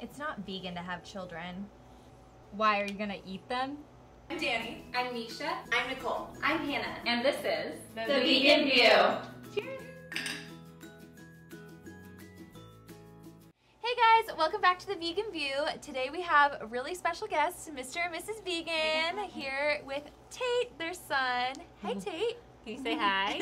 It's not vegan to have children. Why, are you gonna eat them? I'm Dani. I'm NISHA. I'm Nicole. I'm Hannah. And this is The Vegan View. Cheers! Hey guys, welcome back to The Vegan View. Today we have a really special guest, Mr. and Mrs. Vegan, here with Tate, their son. Hi Tate. Can you say hi?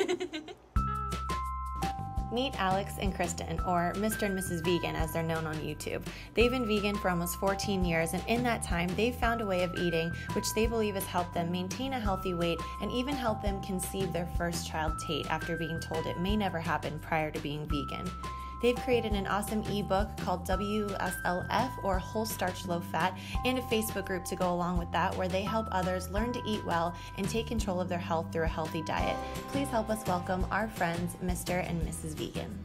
Meet Alex and Kristen, or Mr. and Mrs. Vegan as they're known on YouTube. They've been vegan for almost 14 years, and in that time they've found a way of eating which they believe has helped them maintain a healthy weight and even help them conceive their first child, Tate, after being told it may never happen prior to being vegan. They've created an awesome ebook called WSLF, or Whole Starch Low Fat, and a Facebook group to go along with that where they help others learn to eat well and take control of their health through a healthy diet. Please help us welcome our friends, Mr. and Mrs. Vegan.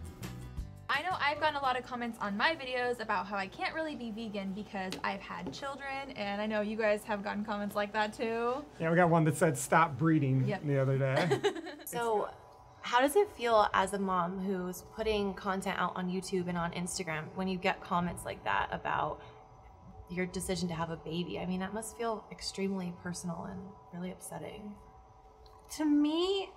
I know I've gotten a lot of comments on my videos about how I can't really be vegan because I've had children, and I know you guys have gotten comments like that too. Yeah, we got one that said stop breeding the other day. So, how does it feel as a mom who's putting content out on YouTube and on Instagram when you get comments like that about your decision to have a baby? I mean, that must feel extremely personal and really upsetting. To me,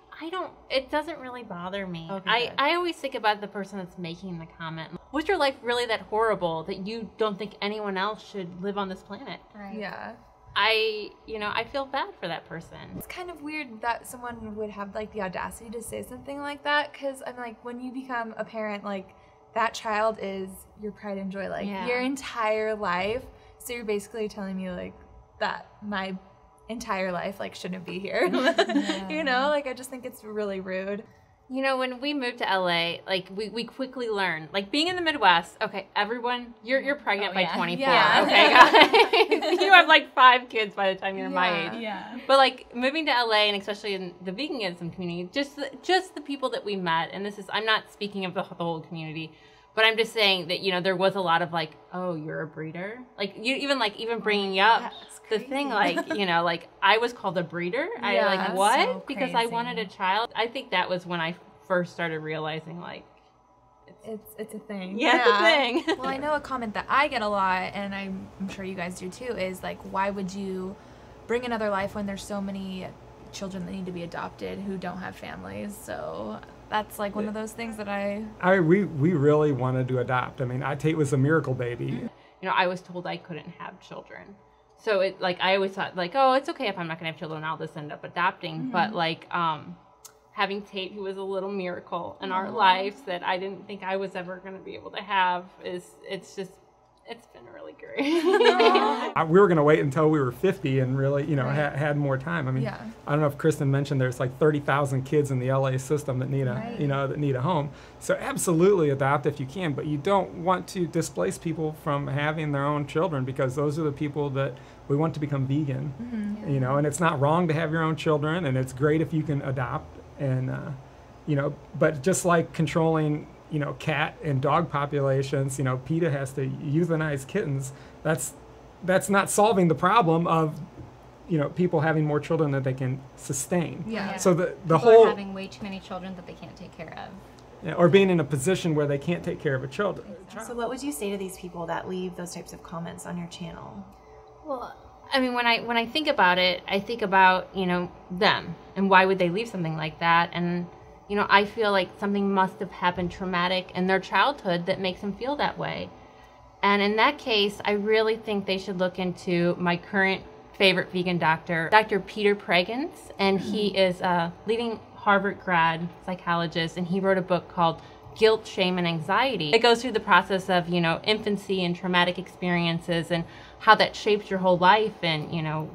it doesn't really bother me. Okay, I always think about the person that's making the comment. Was your life really that horrible that you don't think anyone else should live on this planet? Right. Yeah. I feel bad for that person. It's kind of weird that someone would have like the audacity to say something like that, because I'm like, when you become a parent, like that child is your pride and joy, like your entire life. So you're basically telling me like that my entire life like shouldn't be here. You know, like I just think it's really rude. You know, when we moved to LA, like we quickly learned, like being in the Midwest, okay, everyone, you're pregnant by 24, okay, guys? You have like 5 kids by the time you're my age. Yeah. But like moving to LA, and especially in the veganism community, just the people that we met, and this is, I'm not speaking of the whole community, but I'm just saying that, you know, there was a lot of like, oh, you're a breeder? Like, you even bringing up the thing, like, you know, like, I was called a breeder. I like, what? So because I wanted a child. I think that was when I first started realizing, like, it's a thing. Yeah, it's a thing. Well, I know a comment that I get a lot, and I'm sure you guys do too, is like, why would you bring another life when there's so many children that need to be adopted who don't have families? So that's like one of those things that we really wanted to adopt. I mean, Tate was a miracle baby. You know, I was told I couldn't have children. So it, like, I always thought like, oh, it's okay if I'm not gonna have children, I'll just end up adopting. But like, having Tate, who was a little miracle in our lives that I didn't think I was ever gonna be able to have, it's been really great. We were going to wait until we were 50 and really, you know, had more time. I mean, I don't know if Kristen mentioned there's like 30,000 kids in the LA system that need a, you know, that need a home. So absolutely adopt if you can, but you don't want to displace people from having their own children, because those are the people that we want to become vegan, you know, and it's not wrong to have your own children, and it's great if you can adopt, and, you know, but just like controlling, you know, cat and dog populations, you know, PETA has to euthanize kittens. That's not solving the problem of, you know, people having more children that they can sustain. Yeah. So the people whole are having way too many children that they can't take care of. Yeah, or being in a position where they can't take care of a child. So what would you say to these people that leave those types of comments on your channel? Well, I mean, when I think about it, I think about, you know, them and why would they leave something like that. And you know, I feel like something must have happened traumatic in their childhood that makes them feel that way. And in that case, I really think they should look into my current favorite vegan doctor, Dr. Peter Pragens, and he is a leading Harvard grad psychologist, and he wrote a book called Guilt, Shame, and Anxiety. It goes through the process of, you know, infancy and traumatic experiences and how that shapes your whole life, and, you know,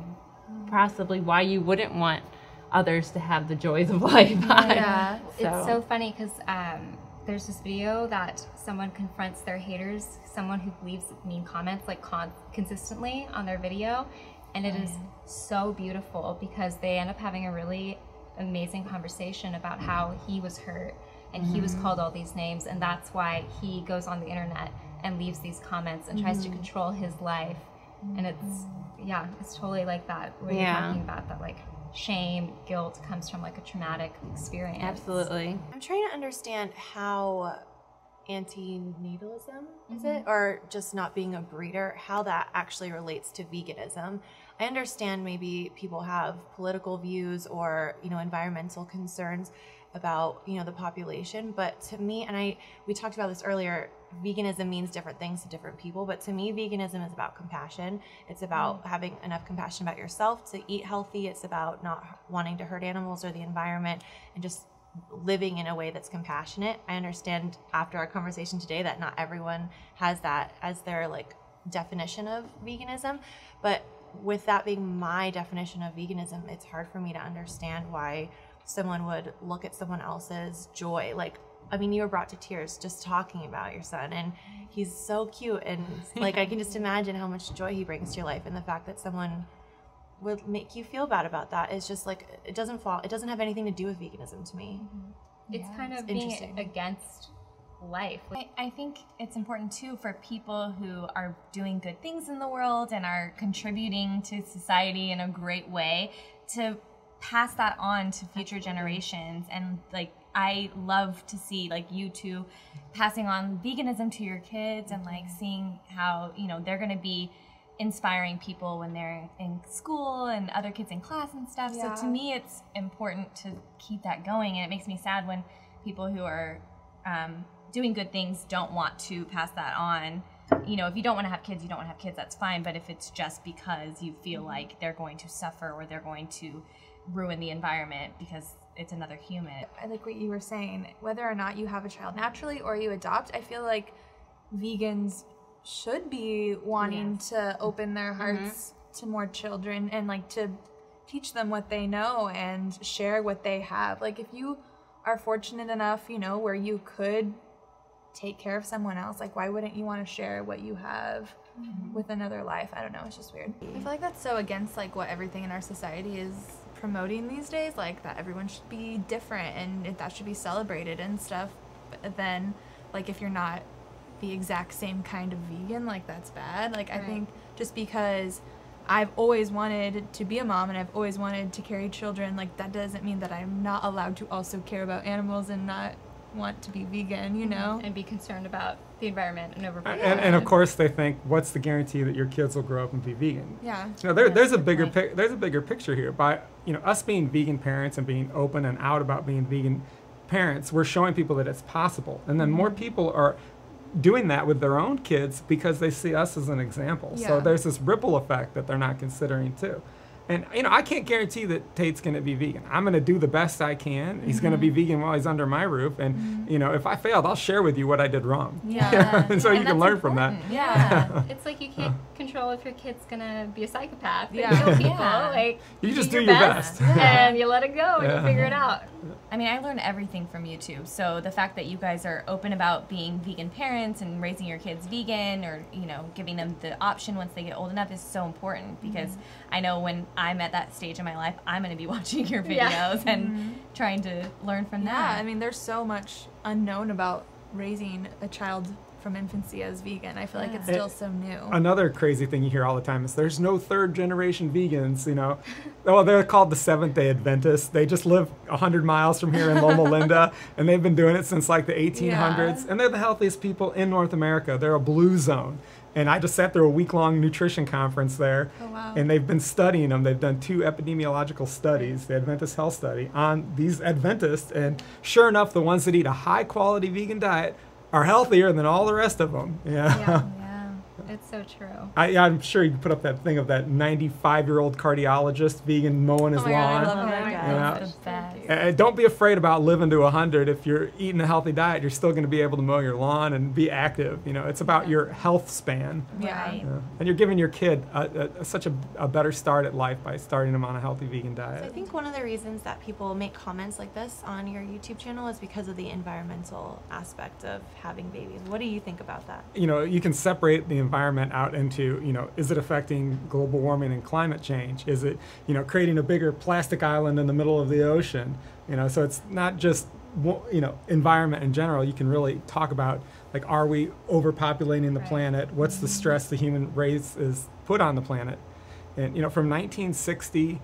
possibly why you wouldn't want others to have the joys of life. Yeah, it's so funny because there's this video that someone confronts their haters, someone who leaves mean comments like consistently on their video, and it is so beautiful because they end up having a really amazing conversation about how he was hurt and he was called all these names, and that's why he goes on the internet and leaves these comments and tries to control his life. And it's totally like that where you're talking about that, like, shame, guilt comes from like a traumatic experience. Absolutely. I'm trying to understand how antinatalism, is it? Or just not being a breeder, how that actually relates to veganism. I understand maybe people have political views or, you know, environmental concerns about, you know, the population, but to me, and we talked about this earlier, veganism means different things to different people, but to me, veganism is about compassion. It's about having enough compassion about yourself to eat healthy. It's about not wanting to hurt animals or the environment and just living in a way that's compassionate. I understand after our conversation today that not everyone has that as their like definition of veganism, but with that being my definition of veganism, it's hard for me to understand why someone would look at someone else's joy. Like, I mean, you were brought to tears just talking about your son, and he's so cute, and like I can just imagine how much joy he brings to your life, and the fact that someone would make you feel bad about that is just like, it doesn't have anything to do with veganism to me. It's kind of being against life. I think it's important too for people who are doing good things in the world and are contributing to society in a great way to pass that on to future generations. And like, I love to see like you two passing on veganism to your kids and like seeing how, you know, they're going to be inspiring people when they're in school and other kids in class and stuff. So to me, it's important to keep that going. And it makes me sad when people who are doing good things don't want to pass that on. You know, if you don't want to have kids, you don't want to have kids, that's fine. But if it's just because you feel like they're going to suffer or they're going to ruin the environment because it's another human. I like what you were saying, whether or not you have a child naturally or you adopt, I feel like vegans should be wanting to open their hearts to more children and like to teach them what they know and share what they have. Like if you are fortunate enough, you know, where you could take care of someone else, like why wouldn't you want to share what you have with another life? I don't know, it's just weird. I feel like that's so against like what everything in our society is promoting these days, like that everyone should be different and that should be celebrated and stuff. But then like if you're not the exact same kind of vegan, like that's bad. Like I think just because I've always wanted to be a mom and I've always wanted to carry children, like that doesn't mean that I'm not allowed to also care about animals and not want to be vegan, you know? And be concerned about the environment and overproduction. And of course they think, what's the guarantee that your kids will grow up and be vegan? Yeah. You know, there's a bigger picture here. By, you know, us being vegan parents and being open and out about being vegan parents, we're showing people that it's possible. And then more people are doing that with their own kids because they see us as an example. So there's this ripple effect that they're not considering too. And, you know, I can't guarantee that Tate's going to be vegan. I'm going to do the best I can. He's going to be vegan while he's under my roof. And, you know, if I failed, I'll share with you what I did wrong. And so you can learn from that. Yeah. It's like you can't control if your kid's going to be a psychopath. They kill people. Like, you just do your best. And you let it go and you figure it out. I mean, I learned everything from you two. So the fact that you guys are open about being vegan parents and raising your kids vegan or, you know, giving them the option once they get old enough is so important because I know when I'm at that stage in my life, I'm going to be watching your videos and trying to learn from that. Yeah, I mean, there's so much unknown about raising a child from infancy as vegan. I feel like it's still so new. Another crazy thing you hear all the time is there's no third generation vegans, you know. Well, they're called the Seventh-day Adventists. They just live 100 miles from here in Loma Linda, and they've been doing it since like the 1800s. And they're the healthiest people in North America. They're a blue zone. And I just sat through a week-long nutrition conference there, and they've been studying them. They've done 2 epidemiological studies, the Adventist Health Study, on these Adventists. And sure enough, the ones that eat a high-quality vegan diet are healthier than all the rest of them. Yeah. It's so true. I'm sure you put up that thing of that 95-year-old cardiologist vegan mowing his lawn. I love that guy. And don't be afraid about living to 100. If you're eating a healthy diet, you're still going to be able to mow your lawn and be active. You know, it's about your health span. Right. And you're giving your kid such a better start at life by starting them on a healthy vegan diet. So I think one of the reasons that people make comments like this on your YouTube channel is because of the environmental aspect of having babies. What do you think about that? You know, you can separate the environment out into, you know, is it affecting global warming and climate change? Is it, you know, creating a bigger plastic island in the middle of the ocean? You know, so it's not just, you know, environment in general. You can really talk about, like, are we overpopulating the planet? What's the stress the human race is put on the planet? And, you know, from 1960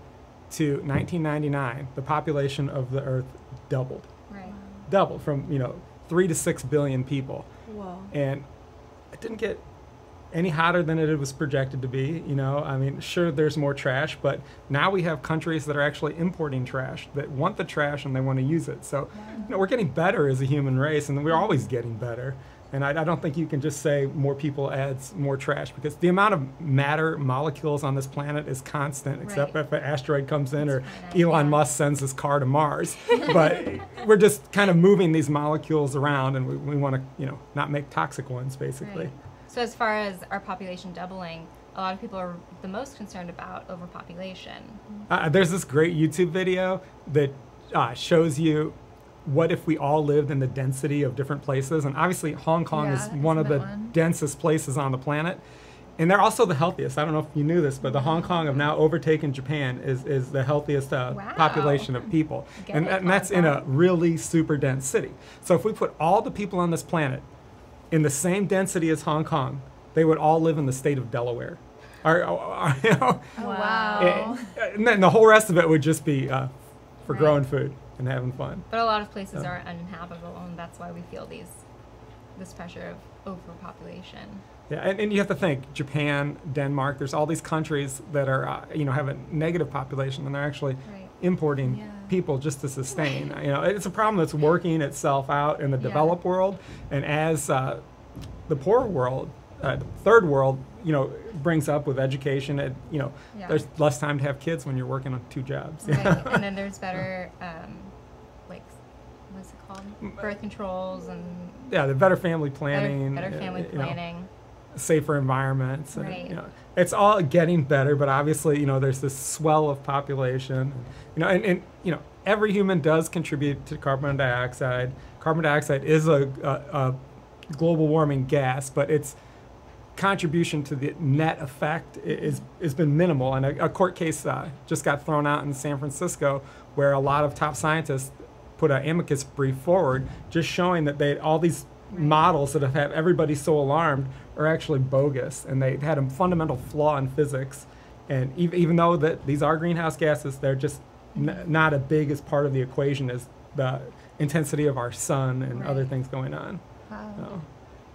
to 1999, the population of the Earth doubled. Doubled from, you know, 3 to 6 billion people. Whoa. And it didn't get any hotter than it was projected to be. You know, I mean, sure, there's more trash, but now we have countries that are actually importing trash, that want the trash and they want to use it. So, you know, we're getting better as a human race, and we're always getting better. And I don't think you can just say more people adds more trash, because the amount of matter molecules on this planet is constant, except if an asteroid comes in or Elon Musk sends his car to Mars. But we're just kind of moving these molecules around, and we want to, you know, not make toxic ones, basically. Right. So as far as our population doubling, a lot of people are the most concerned about overpopulation. There's this great YouTube video that shows you what if we all lived in the density of different places. And obviously Hong Kong is one of the densest places on the planet. And they're also the healthiest. I don't know if you knew this, but the Hong Kong have now overtaken Japan is the healthiest population of people. And that's in a really super dense city. So if we put all the people on this planet in the same density as Hong Kong, they would all live in the state of Delaware. You know, Wow. And then the whole rest of it would just be for growing food and having fun. But a lot of places are uninhabitable, and that's why we feel this pressure of overpopulation. Yeah, and you have to think, Japan, Denmark, there's all these countries that are, you know, have a negative population, and they're actually importing people just to sustain. You know, it's a problem that's working itself out in the developed world, and as the poor world, the third world, you know, brings up with education, and, you know, there's less time to have kids when you're working on 2 jobs. Right, and then there's better, like, what's it called? Birth controls and... Yeah, the better family planning. Better family planning. Know, safer environments. And, you know, it's all getting better, but obviously, you know, there's this swell of population. You know, and you know, every human does contribute to carbon dioxide. Carbon dioxide is a global warming gas, but its contribution to the net effect has been minimal. And a court case just got thrown out in San Francisco, where a lot of top scientists put an amicus brief forward, just showing that all these models that have had everybody so alarmed are actually bogus, and they had a fundamental flaw in physics. And even though that these are greenhouse gases, they're just not as big as part of the equation as the intensity of our sun and other things going on. Wow.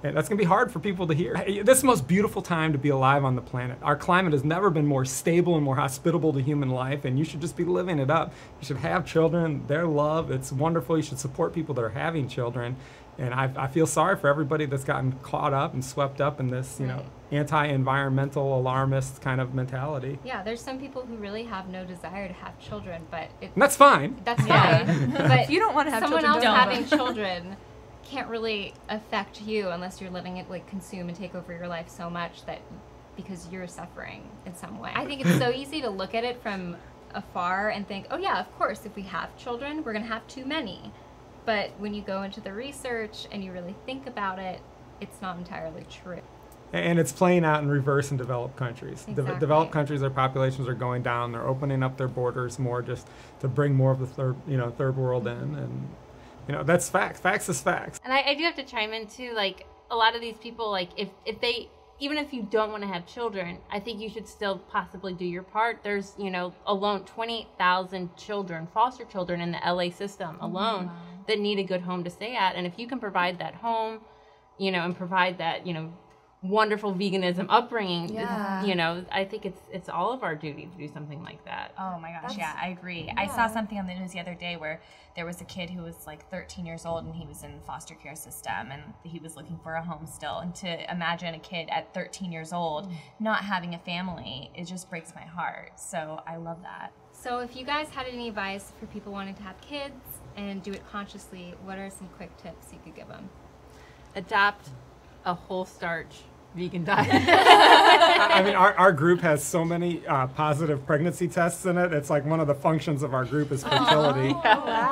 And that's going to be hard for people to hear. This is the most beautiful time to be alive on the planet. Our climate has never been more stable and more hospitable to human life, and you should just be living it up. You should have children, their love, it's wonderful. You should support people that are having children. And I feel sorry for everybody that's gotten caught up and swept up in this, you know, anti-environmental, alarmist kind of mentality. Yeah, there's some people who really have no desire to have children, but and that's fine. That's fine. But if you don't want to have someone children, else having children can't really affect you unless you're letting it like consume and take over your life so much that because you're suffering in some way. I think it's so easy to look at it from afar and think, oh yeah, of course, if we have children, we're going to have too many. But when you go into the research and you really think about it, it's not entirely true. And it's playing out in reverse in developed countries. Exactly. Developed countries, their populations are going down. They're opening up their borders more just to bring more of the third world in. And, you know, that's facts. Facts is facts. And I do have to chime in too, like, a lot of these people, like, if they, even if you don't want to have children, I think you should still possibly do your part. There's, you know, alone 28,000 children, foster children in the LA system alone that need a good home to stay at. And if you can provide that home, you know, and provide that, you know, wonderful veganism upbringing, you know, I think it's all of our duty to do something like that. Oh my gosh, I agree. I saw something on the news the other day where there was a kid who was like 13 years old and he was in the foster care system and he was looking for a home still. And to imagine a kid at 13 years old not having a family, it just breaks my heart. So I love that. So if you guys had any advice for people wanting to have kids and do it consciously, what are some quick tips you could give them? Adopt a whole starch vegan diet. I mean, our group has so many positive pregnancy tests in it. It's like one of the functions of our group is fertility.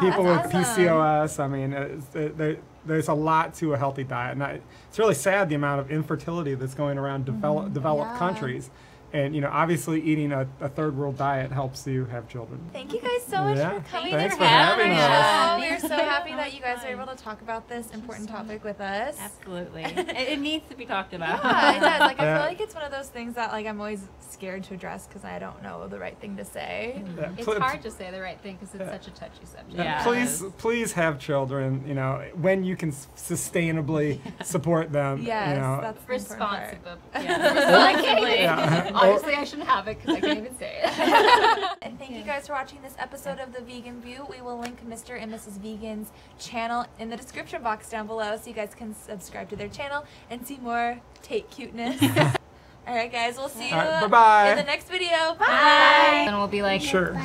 People with PCOS, I mean, there's a lot to a healthy diet. And it's really sad the amount of infertility that's going around developed countries. And, you know, obviously eating a third world diet helps you have children. Thank you guys so much for coming. Thanks for having us. We're so happy that you guys are able to talk about this important topic with us. Absolutely. It needs to be talked about. Yeah, it does. Like, I feel like it's one of those things that like I'm always scared to address because I don't know the right thing to say. Yeah. It's hard to say the right thing because it's such a touchy subject. Yeah. Please have children, you know, when you can sustainably support them. Yes, you know. that's responsible. Yeah. Obviously, I shouldn't have it because I can't even say it. And thank you guys for watching this episode of The Vegan View. We will link Mr. and Mrs. Vegan's channel in the description box down below so you guys can subscribe to their channel and see more Tate cuteness. Alright guys, we'll see you bye-bye. in the next video. Bye! And we'll be like, sure.